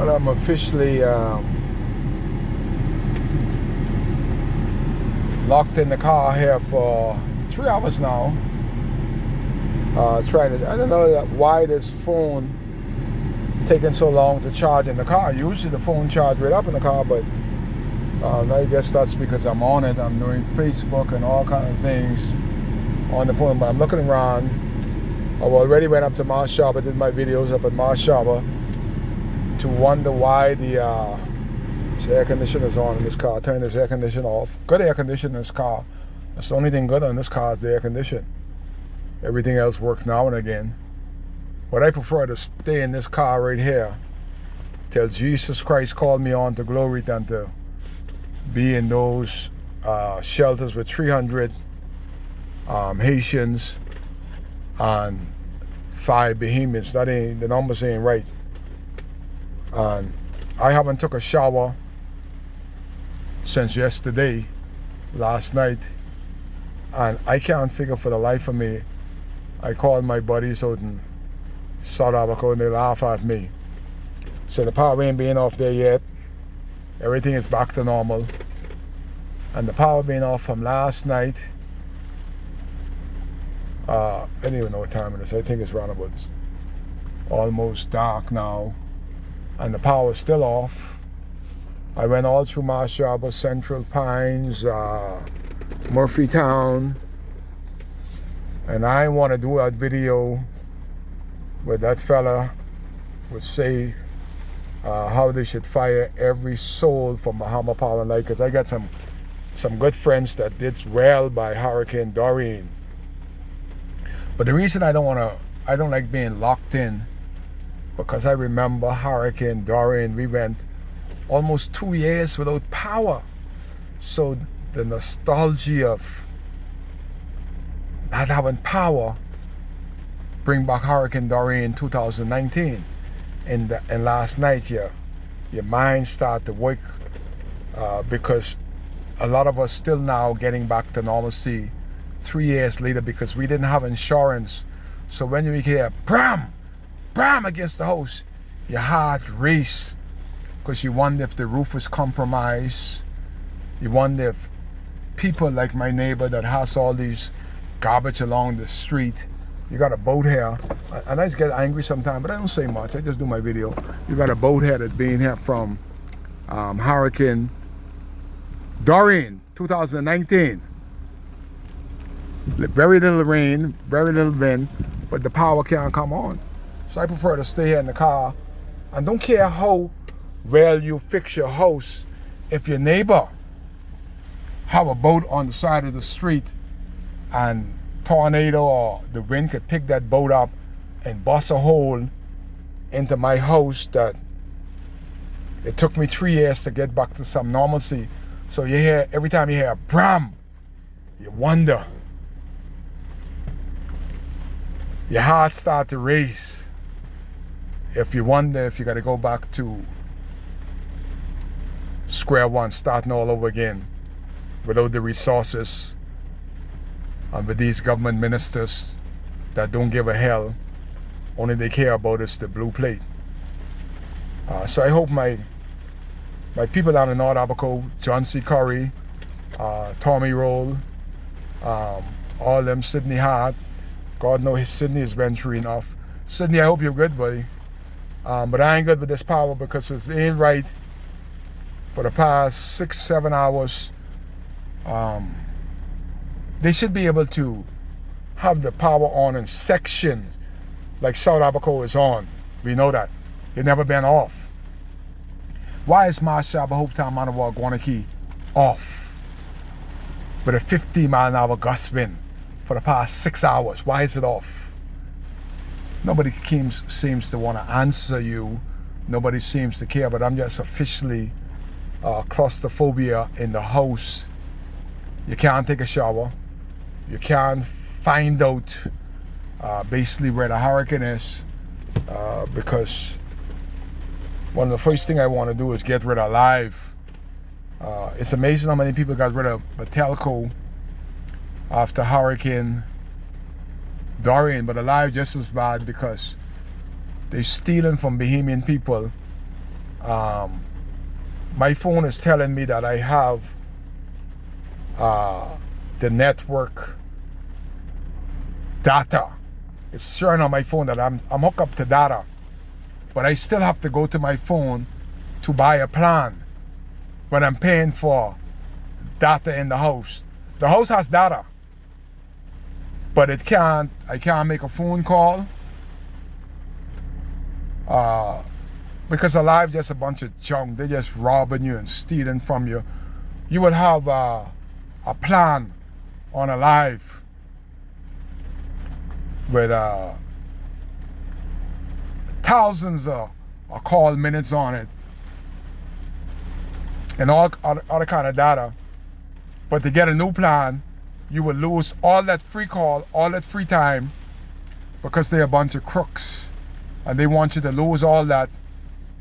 Well, I'm officially locked in the car here for 3 hours now. Trying to, I don't know why this phone taking so long to charge in the car. Usually the phone charge right up in the car, but I guess that's because I'm on it. I'm doing Facebook and all kind of things on the phone, but I'm looking around. I already went up to Mars Shopper, did my videos up at Mars Shopper to wonder why the air conditioner is on in this car. Turn this air conditioner off. Good air conditioner in this car. That's the only thing good on this car is the air conditioner. Everything else works now and again. But I prefer to stay in this car right here till Jesus Christ called me on to glory than to be in those shelters with 300 Haitians and 5 Bahamians. That ain't, the numbers ain't right. And I haven't took a shower since yesterday, last night, and I can't figure for the life of me. I called my buddies out in South Africa and they laugh at me. So the power ain't being off there yet. Everything is back to normal. And the power being off from last night, I don't even know what time it is. I think it's around about almost dark now. And the power is still off. I went all through Mars Shopper, Central Pines, Murphytown. And I want to do a video where that fella would say how they should fire every soul from Bahama Power and Light, because I got some good friends that did well by Hurricane Dorian. But the reason I don't like being locked in, because I remember Hurricane Dorian, we went almost 2 years without power. So the nostalgia of not having power bring back Hurricane Dorian 2019. And last night your mind start to wake because a lot of us still now getting back to normalcy 3 years later because we didn't have insurance. So when you hear bram, bram against the house, your heart race because you wonder if the roof is compromised. You wonder if people like my neighbor that has all these garbage along the street. You got a boat here, and I just get angry sometimes, but I don't say much. I just do my video. You got a boat here that's been here from Hurricane Dorian 2019. Very little rain, very little wind, but the power can't come on. So I prefer to stay here in the car, and don't care how well you fix your house. If your neighbor have a boat on the side of the street and tornado or the wind could pick that boat up and bust a hole into my house that it took me 3 years to get back to some normalcy. So you hear, every time you hear bram, you wonder. Your heart start to race. If you wonder if you got to go back to square one, starting all over again without the resources and with these government ministers that don't give a hell. Only they care about is the blue plate. So I hope my people down in North Abaco, John C. Curry, Tommy Roll, all them, Sydney Hart, God knows Sydney has been through enough. Sydney, I hope you're good, buddy. But I ain't good with this power because it ain't right. For the past 6-7 hours, they should be able to have the power on in sections like South Abaco is on. We know that. It's never been off. Why is Mars Shopper, Hopetown, Manawa, Guanakee off with a 50-mile-an-hour gust wind for the past 6 hours? Why is it off? Nobody seems to want to answer you. Nobody seems to care, but I'm just officially claustrophobia in the house. You can't take a shower. You can't find out basically where the hurricane is because one of the first things I want to do is get rid of live. It's amazing how many people got rid of Batelco after Hurricane Dorian, but alive just as bad because they're stealing from Bahamian people My phone is telling me that I have the network data. It's showing on my phone that I'm hooked up to data, but I still have to go to my phone to buy a plan when I'm paying for data in the house. The house has data, but I can't make a phone call because Alive just a bunch of junk. They're just robbing you and stealing from you. You would have a plan on Alive with thousands of call minutes on it and all other kind of data. But to get a new plan, you will lose all that free call, all that free time, because they're a bunch of crooks. And they want you to lose all that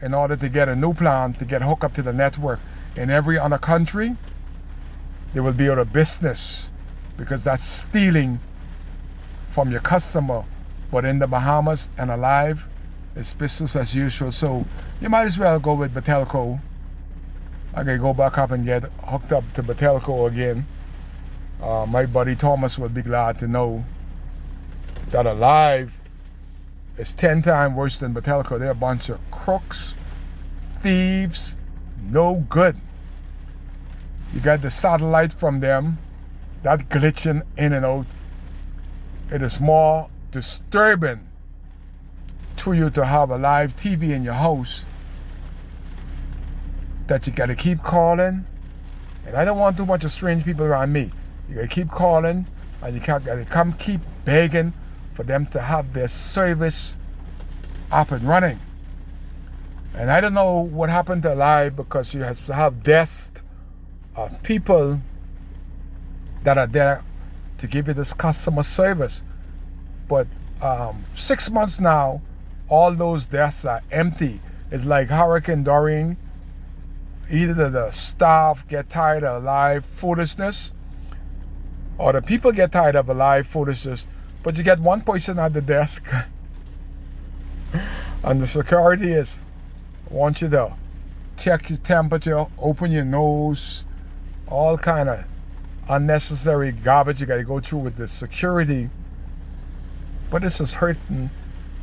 in order to get a new plan, to get hooked up to the network. In every other country, they will be out of business because that's stealing from your customer. But in the Bahamas and Alive, it's business as usual. So you might as well go with Batelco. I can go back up and get hooked up to Batelco again. My buddy Thomas will be glad to know that Alive is 10 times worse than Batelco. They're a bunch of crooks, thieves, no good. You got the satellite from them, that glitching in and out. It is more disturbing to you to have a live TV in your house that you gotta keep calling. And I don't want too much of strange people around me. You gotta keep calling, and you gotta come keep begging for them to have their service up and running. And I don't know what happened to Alive, because you have to have desks of people that are there to give you this customer service. But 6 months now, all those desks are empty. It's like Hurricane Dorian. Either the staff get tired of Alive foolishness, or the people get tired of Alive foolishness. But you get one person at the desk, and the security wants you to check your temperature, open your nose, all kind of unnecessary garbage you got to go through with the security. But this is hurting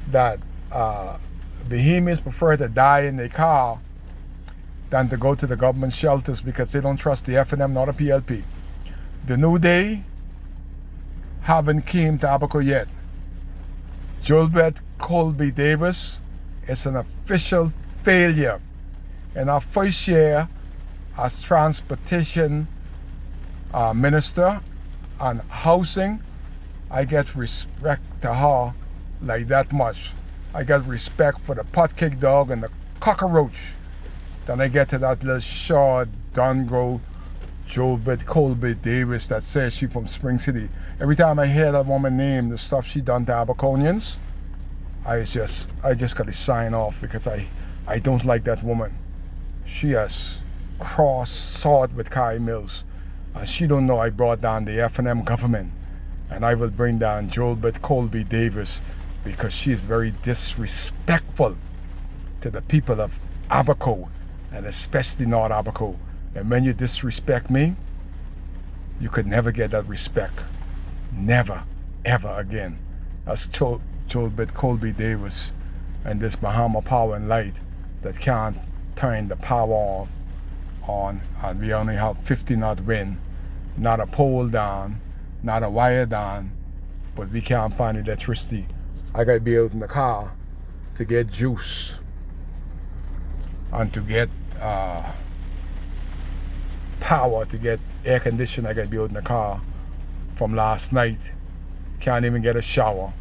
that Bahamians prefer to die in their car than to go to the government shelters, because they don't trust the FNM nor the PLP. The New Day haven't came to Abaco yet. Julbert Colby Davis is an official failure. In our first year as transportation minister and housing, I get respect to her like that much. I get respect for the potcake dog and the cockroach. Then I get to that little short, Dungo, Julbert Colby Davis that says she from Spring City. Every time I hear that woman name, the stuff she done to Abaconians, I just gotta sign off, because I don't like that woman. She has cross-sawed with Kai Mills, and she don't know I brought down the FNM government, and I will bring down Julbert Colby Davis, because she is very disrespectful to the people of Abaco, and especially North Abaco. And when you disrespect me, you could never get that respect. Never, ever again. That's Julbert Colby Davis and this Bahama Power and Light that can't turn the power on, and we only have 50 knot wind, not a pole down, not a wire down, but we can't find electricity. I gotta be out in the car to get juice and to get power, to get air conditioning. I gotta be out in the car from last night. Can't even get a shower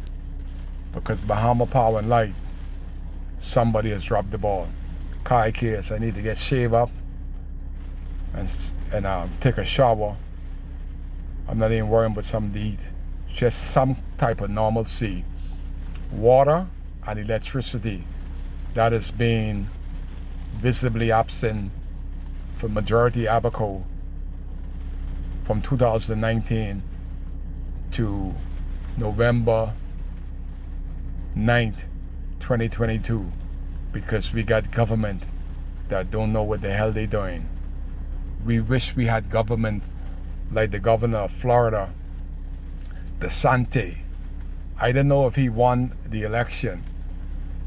because Bahama Power and Light, somebody has dropped the ball. Kai case, I need to get shaved up and take a shower. I'm not even worrying about something to eat. Just some type of normalcy. Water and electricity, that has been visibly absent for majority Abaco from 2019 to November 9th, 2022, because we got government that don't know what the hell they're doing. We wish we had government like the governor of Florida, DeSantis. I don't know if he won the election,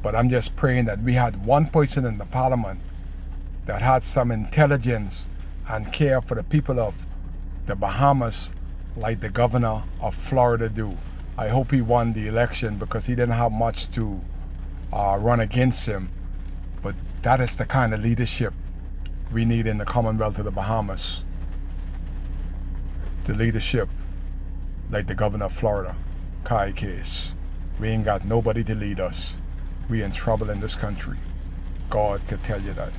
but I'm just praying that we had one person in the parliament that had some intelligence and care for the people of the Bahamas like the governor of Florida do. I hope he won the election because he didn't have much to run against him. But that is the kind of leadership we need in the Commonwealth of the Bahamas. The leadership like the governor of Florida, Kai Case. We ain't got nobody to lead us. We in trouble in this country. God could tell you that.